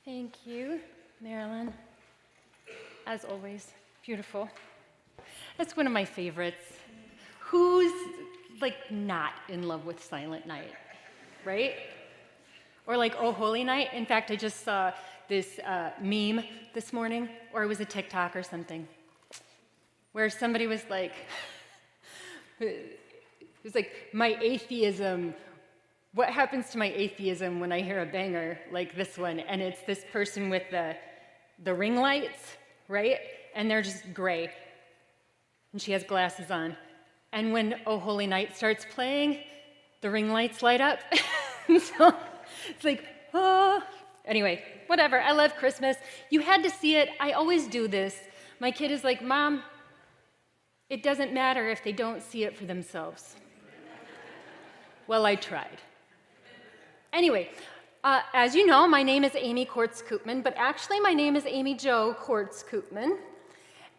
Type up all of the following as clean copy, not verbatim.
Thank you, Marilyn. As always, beautiful. That's one of my favorites. Who's, not in love with Silent Night, right? Or Oh Holy Night. In fact, I just saw this meme this morning, or it was a TikTok or something, where somebody was it was my atheism, what happens to my atheism when I hear a banger like this one? And it's this person with the ring lights, right? And they're just gray. And she has glasses on. And when Oh Holy Night starts playing, the ring lights light up. So it's oh. Anyway, whatever. I love Christmas. You had to see it. I always do this. My kid is like, Mom, it doesn't matter if they don't see it for themselves. Well, I tried. Anyway, as you know, my name is Amy Kortz Koopman, but actually my name is Amy Jo Kortz Koopman.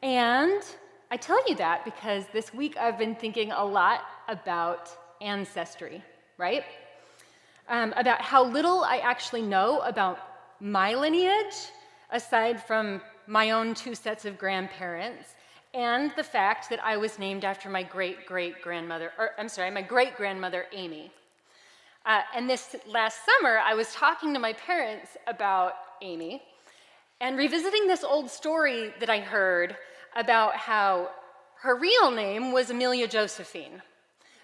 And I tell you that because this week I've been thinking a lot about ancestry, right? About how little I actually know about my lineage, aside from my own two sets of grandparents, and the fact that I was named after my great-grandmother Amy. And this last summer, I was talking to my parents about Amy and revisiting this old story that I heard about how her real name was Amelia Josephine.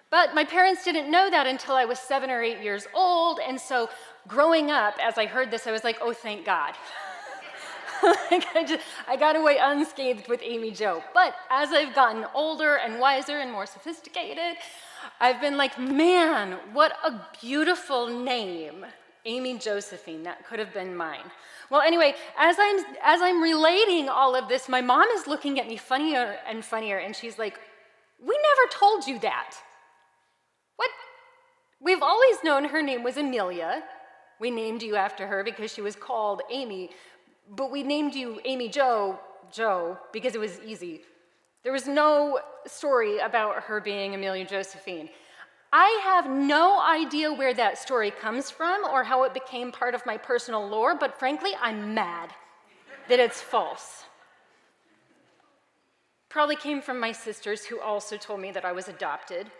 But my parents didn't know that until I was 7 or 8 years old, and so growing up, as I heard this, I was like, oh, thank God. I got away unscathed with Amy Jo. But as I've gotten older and wiser and more sophisticated, I've been like, man, what a beautiful name, Amy Josephine. That could have been mine. Well, anyway, as I'm relating all of this, my mom is looking at me funnier and funnier, and she's like, we never told you that. What? We've always known her name was Amelia. We named you after her because she was called Amy, but we named you Amy Jo because it was easy. There was no story about her being Amelia Josephine. I have no idea where that story comes from or how it became part of my personal lore, but frankly, I'm mad that it's false. Probably came from my sisters, who also told me that I was adopted.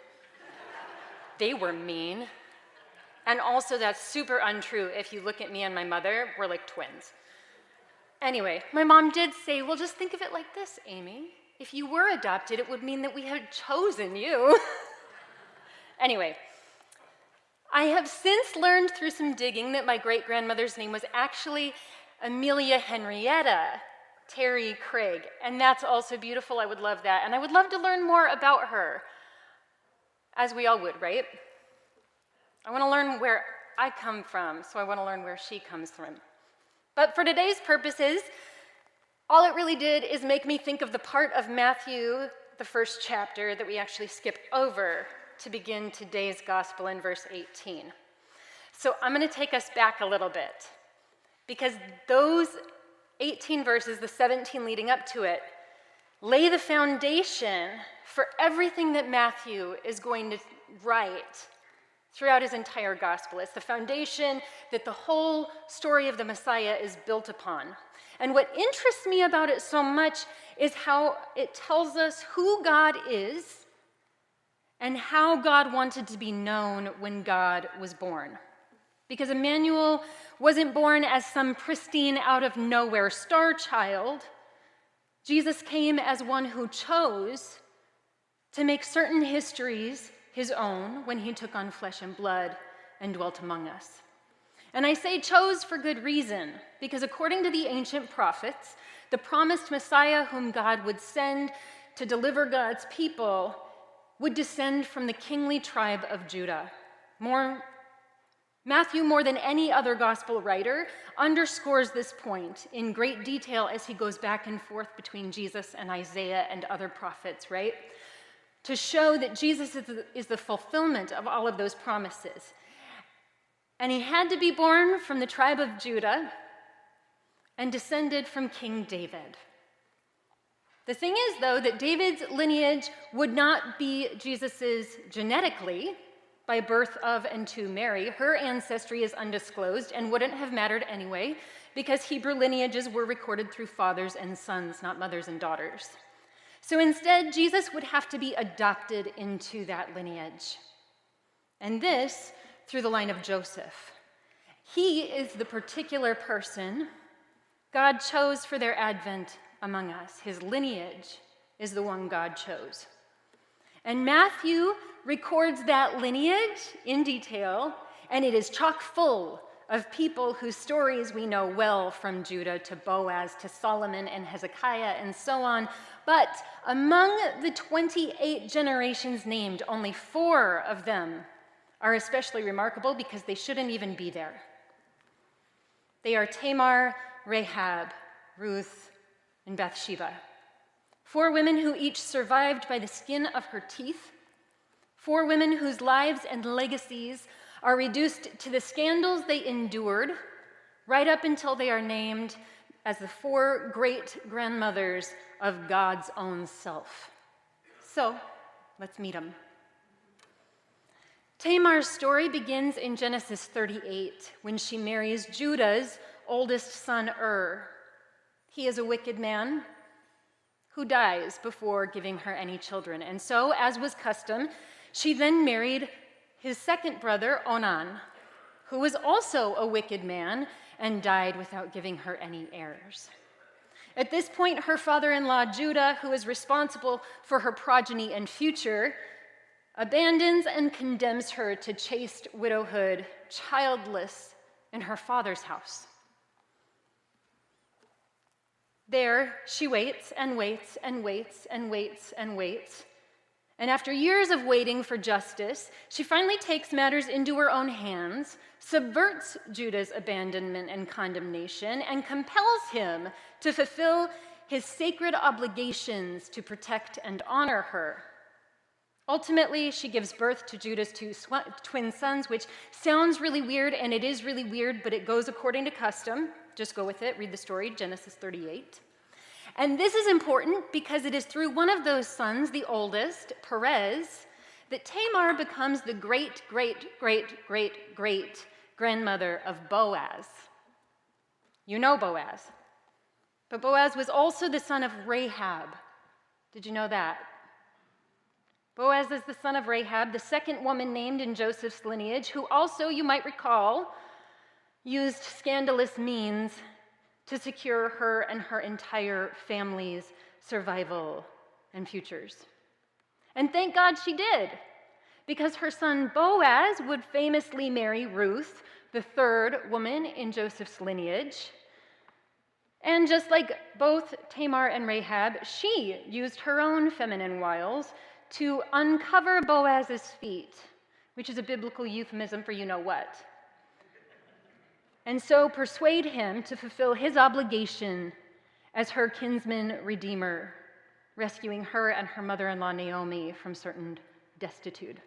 They were mean. And also, that's super untrue. If you look at me and my mother, we're like twins. Anyway, my mom did say, well, just think of it like this, Amy. If you were adopted, it would mean that we had chosen you. Anyway, I have since learned through some digging that my great-grandmother's name was actually Amelia Henrietta Terry Craig, and that's also beautiful. I would love that, and I would love to learn more about her, as we all would, right? I want to learn where I come from, so I want to learn where she comes from. But for today's purposes, all it really did is make me think of the part of Matthew, the first chapter, that we actually skipped over to begin today's gospel in verse 18. So I'm going to take us back a little bit, because those 18 verses, the 17 leading up to it, lay the foundation for everything that Matthew is going to write throughout his entire gospel. It's the foundation that the whole story of the Messiah is built upon. And what interests me about it so much is how it tells us who God is and how God wanted to be known when God was born. Because Emmanuel wasn't born as some pristine, out-of-nowhere star child. Jesus came as one who chose to make certain histories his own when he took on flesh and blood and dwelt among us. And I say chose for good reason, because according to the ancient prophets, the promised Messiah whom God would send to deliver God's people would descend from the kingly tribe of Juda. Matthew, more than any other gospel writer, underscores this point in great detail as he goes back and forth between Jesus and Isaiah and other prophets, right? To show that Jesus is the fulfillment of all of those promises. And he had to be born from the tribe of Judah and descended from King David. The thing is, though, that David's lineage would not be Jesus's genetically, by birth of and to Mary, her ancestry is undisclosed and wouldn't have mattered anyway, because Hebrew lineages were recorded through fathers and sons, not mothers and daughters. So instead, Jesus would have to be adopted into that lineage. And this through the line of Joseph. He is the particular person God chose for their advent among us. His lineage is the one God chose. And Matthew records that lineage in detail, and it is chock full of people whose stories we know well, from Judah to Boaz to Solomon and Hezekiah and so on. But among the 28 generations named, only 4 of them are especially remarkable because they shouldn't even be there. They are Tamar, Rahab, Ruth, and Bathsheba. 4 women who each survived by the skin of her teeth. 4 women whose lives and legacies are reduced to the scandals they endured, right up until they are named as the 4 great-grandmothers of God's own self. So, let's meet them. Tamar's story begins in Genesis 38, when she marries Judah's oldest son, He is a wicked man who dies before giving her any children. And so, as was custom, she then married his second brother, Onan, who was also a wicked man and died without giving her any heirs. At this point, her father-in-law, Juda, who is responsible for her progeny and future, abandons and condemns her to chaste widowhood, childless, in her father's house. There, she waits and waits and waits and waits and waits. And after years of waiting for justice, she finally takes matters into her own hands, subverts Judah's abandonment and condemnation, and compels him to fulfill his sacred obligations to protect and honor her. Ultimately, she gives birth to Judah's 2 twin sons, which sounds really weird, and it is really weird, but it goes according to custom. Just go with it, read the story, Genesis 38. And this is important because it is through one of those sons, the oldest, Perez, that Tamar becomes the great-great-great-great-grandmother of Boaz. You know Boaz. But Boaz was also the son of Rahab. Did you know that? Boaz is the son of Rahab, the second woman named in Joseph's lineage, who also, you might recall, used scandalous means to secure her and her entire family's survival and futures. And thank God she did, because her son Boaz would famously marry Ruth, the 3rd woman in Joseph's lineage. And just like both Tamar and Rahab, she used her own feminine wiles to uncover Boaz's feet, which is a biblical euphemism for you know what. And so persuade him to fulfill his obligation as her kinsman redeemer, rescuing her and her mother-in-law Naomi from certain destitute. It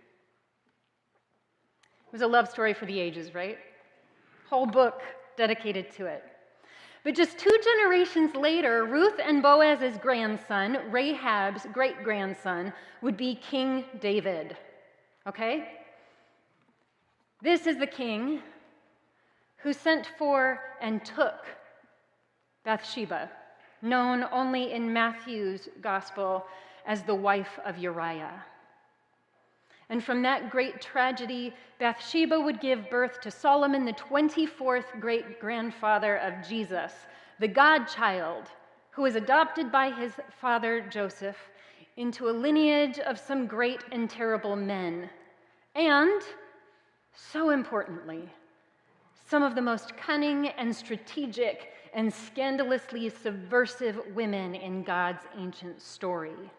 was a love story for the ages, right? Whole book dedicated to it. But just 2 generations later, Ruth and Boaz's grandson, Rahab's great-grandson, would be King David. Okay? This is the king who sent for and took Bathsheba, known only in Matthew's gospel as the wife of Uriah. And from that great tragedy, Bathsheba would give birth to Solomon, the 24th great-grandfather of Jesus, the God-child, who was adopted by his father Joseph into a lineage of some great and terrible men. And, so importantly, some of the most cunning and strategic and scandalously subversive women in God's ancient story.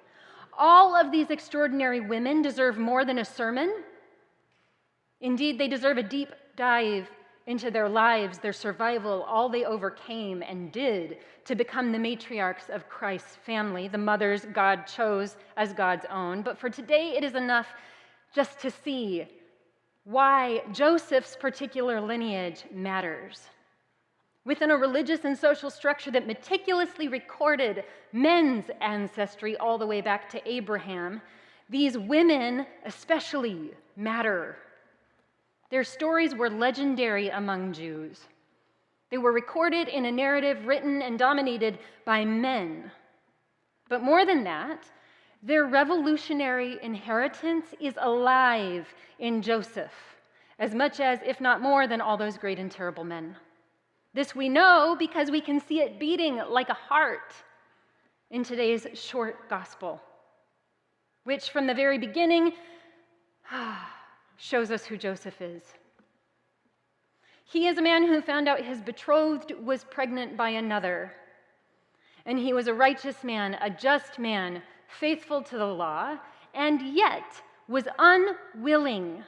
All of these extraordinary women deserve more than a sermon. Indeed, they deserve a deep dive into their lives, their survival, all they overcame and did to become the matriarchs of Christ's family, the mothers God chose as God's own. But for today, it is enough just to see why Joseph's particular lineage matters. Within a religious and social structure that meticulously recorded men's ancestry all the way back to Abraham, these women especially matter Their stories were legendary among Jews. They were recorded in a narrative written and dominated by men. But more than that, their revolutionary inheritance is alive in Joseph, as much as, if not more, than all those great and terrible men. This we know because we can see it beating like a heart in today's short gospel, which from the very beginning shows us who Joseph is. He is a man who found out his betrothed was pregnant by another, and he was a righteous man, a just man, faithful to the law, and yet was unwilling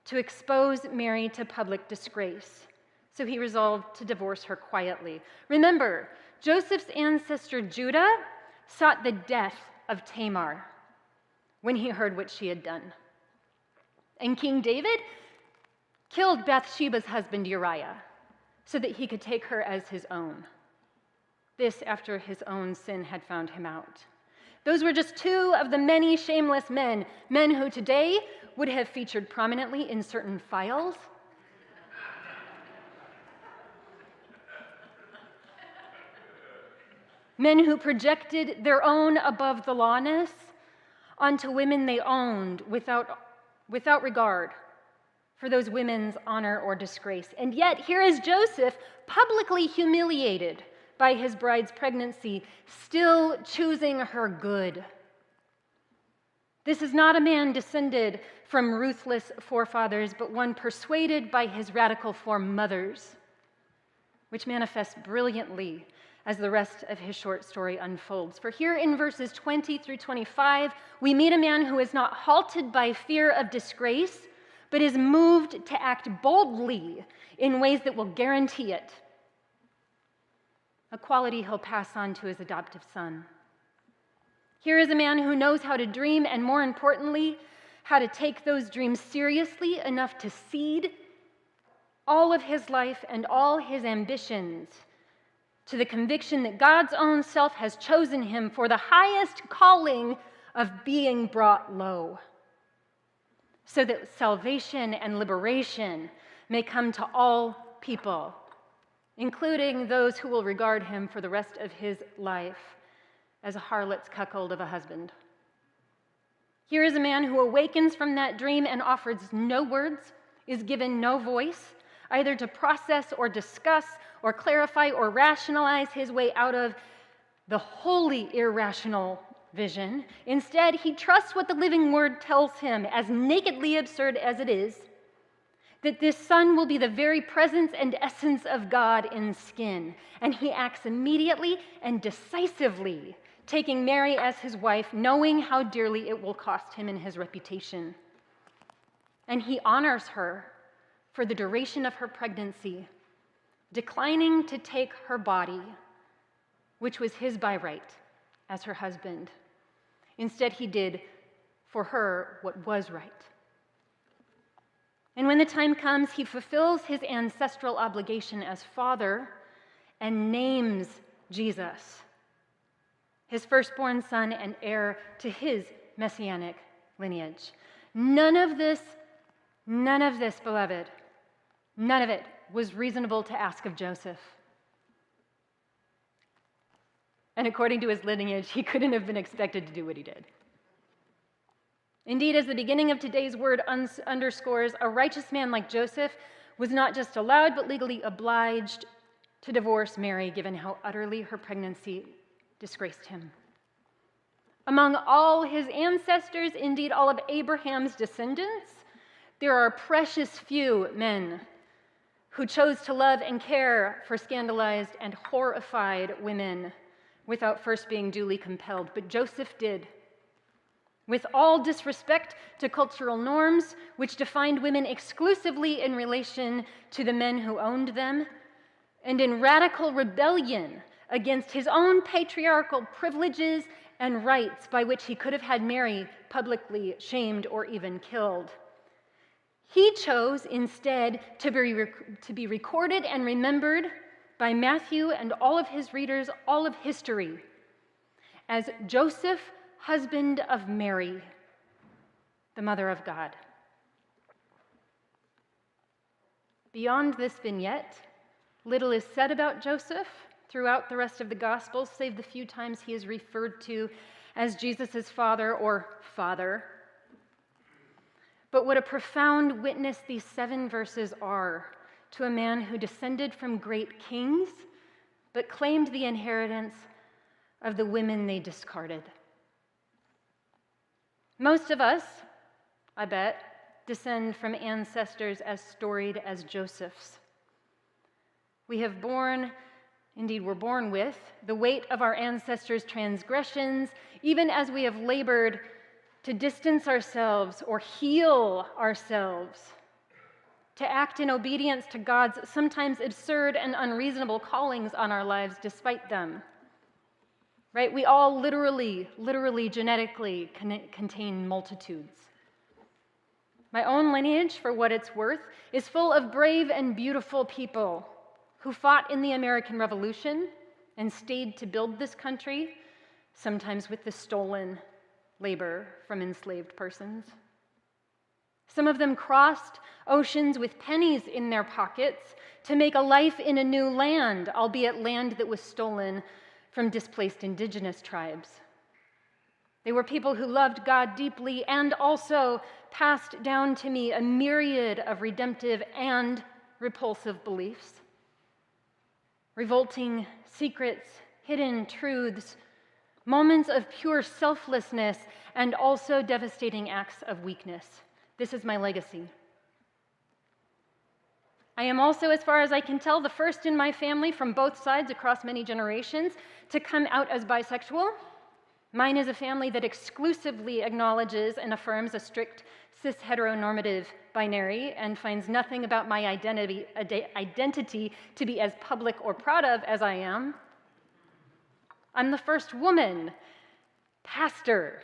to expose Mary to public disgrace. So he resolved to divorce her quietly. Remember, Joseph's ancestor Juda sought the death of Tamar when he heard what she had done. And King David killed Bathsheba's husband Uriah so that he could take her as his own. This after his own sin had found him out. Those were just two of the many shameless men who today would have featured prominently in certain files. Men who projected their own above the lawness onto women they owned without regard for those women's honor or disgrace. And yet, here is Joseph, publicly humiliated by his bride's pregnancy, still choosing her good. This is not a man descended from ruthless forefathers, but one persuaded by his radical foremothers, which manifests brilliantly as the rest of his short story unfolds. For here in verses 20 through 25, we meet a man who is not halted by fear of disgrace, but is moved to act boldly in ways that will guarantee it, a quality he'll pass on to his adoptive son. Here is a man who knows how to dream, and more importantly, how to take those dreams seriously enough to cede all of his life and all his ambitions to the conviction that God's own self has chosen him for the highest calling of being brought low, so that salvation and liberation may come to all people, including those who will regard him for the rest of his life as a harlot's cuckold of a husband. Here is a man who awakens from that dream and offers no words, is given no voice, either to process or discuss or clarify or rationalize his way out of the wholly irrational vision. Instead, he trusts what the living word tells him, as nakedly absurd as it is, that this son will be the very presence and essence of God in skin. And he acts immediately and decisively, taking Mary as his wife, knowing how dearly it will cost him in his reputation. And he honors her for the duration of her pregnancy, declining to take her body, which was his by right, as her husband. Instead, he did for her what was right. And when the time comes, he fulfills his ancestral obligation as father and names Jesus, his firstborn son and heir to his messianic lineage. None of this, beloved, none of it was reasonable to ask of Joseph. And according to his lineage, he couldn't have been expected to do what he did. Indeed, as the beginning of today's word underscores, a righteous man like Joseph was not just allowed, but legally obliged to divorce Mary, given how utterly her pregnancy disgraced him. Among all his ancestors, indeed all of Abraham's descendants, there are precious few men who chose to love and care for scandalized and horrified women without first being duly compelled. But Joseph did. With all disrespect to cultural norms, which defined women exclusively in relation to the men who owned them, and in radical rebellion against his own patriarchal privileges and rights by which he could have had Mary publicly shamed or even killed. He chose instead to be recorded and remembered by Matthew and all of his readers, all of history, as Joseph, husband of Mary, the mother of God. Beyond this vignette, little is said about Joseph throughout the rest of the Gospels, save the few times he is referred to as Jesus' father or father. But what a profound witness these 7 verses are to a man who descended from great kings, but claimed the inheritance of the women they discarded. Most of us, I bet, descend from ancestors as storied as Joseph's. We have borne, indeed we're born with, the weight of our ancestors' transgressions, even as we have labored to distance ourselves or heal ourselves, to act in obedience to God's sometimes absurd and unreasonable callings on our lives despite them. Right? We all literally, genetically contain multitudes. My own lineage, for what it's worth, is full of brave and beautiful people who fought in the American Revolution and stayed to build this country, sometimes with the stolen labor from enslaved persons. Some of them crossed oceans with pennies in their pockets to make a life in a new land, albeit land that was stolen from displaced indigenous tribes. They were people who loved God deeply and also passed down to me a myriad of redemptive and repulsive beliefs, revolting secrets, hidden truths, moments of pure selflessness, and also devastating acts of weakness. This is my legacy. I am also, as far as I can tell, the first in my family from both sides across many generations to come out as bisexual. Mine is a family that exclusively acknowledges and affirms a strict cis-heteronormative binary and finds nothing about my identity to be as public or proud of as I am. I'm the first woman pastor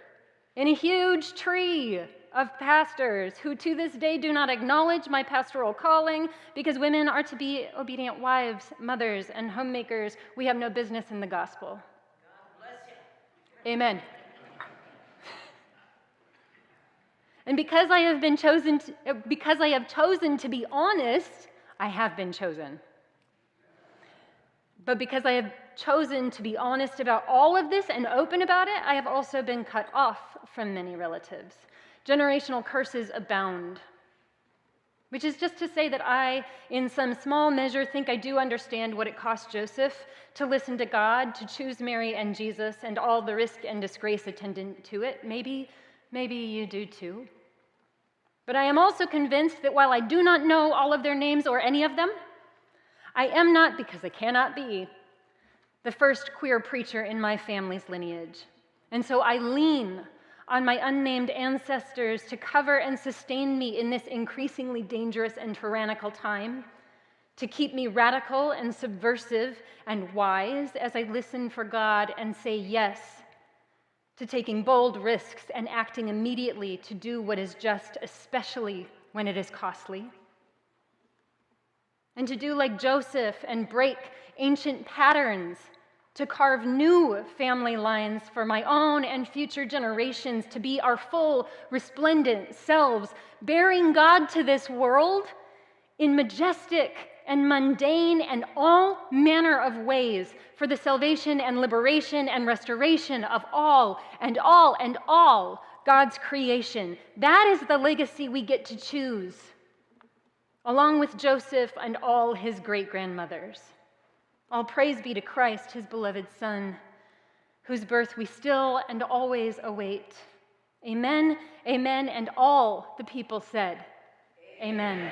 in a huge tree of pastors who to this day do not acknowledge my pastoral calling because women are to be obedient wives, mothers, and homemakers. We have no business in the gospel. God bless you. Amen. And because I have chosen to be honest, I have been chosen. But because I have chosen to be honest about all of this and open about it, I have also been cut off from many relatives. Generational curses abound, which is just to say that I, in some small measure, think I do understand what it cost Joseph to listen to God, to choose Mary and Jesus, and all the risk and disgrace attendant to it. Maybe you do too. But I am also convinced that while I do not know all of their names or any of them, I am not, because I cannot be, the first queer preacher in my family's lineage. And so I lean on my unnamed ancestors to cover and sustain me in this increasingly dangerous and tyrannical time, to keep me radical and subversive and wise as I listen for God and say yes to taking bold risks and acting immediately to do what is just, especially when it is costly. And to do like Joseph and break ancient patterns, to carve new family lines for my own and future generations to be our full, resplendent selves, bearing God to this world in majestic and mundane and all manner of ways for the salvation and liberation and restoration of all God's creation. That is the legacy we get to choose, along with Joseph and all his great-grandmothers. All praise be to Christ, his beloved Son, whose birth we still and always await. Amen, amen, and all the people said, Amen.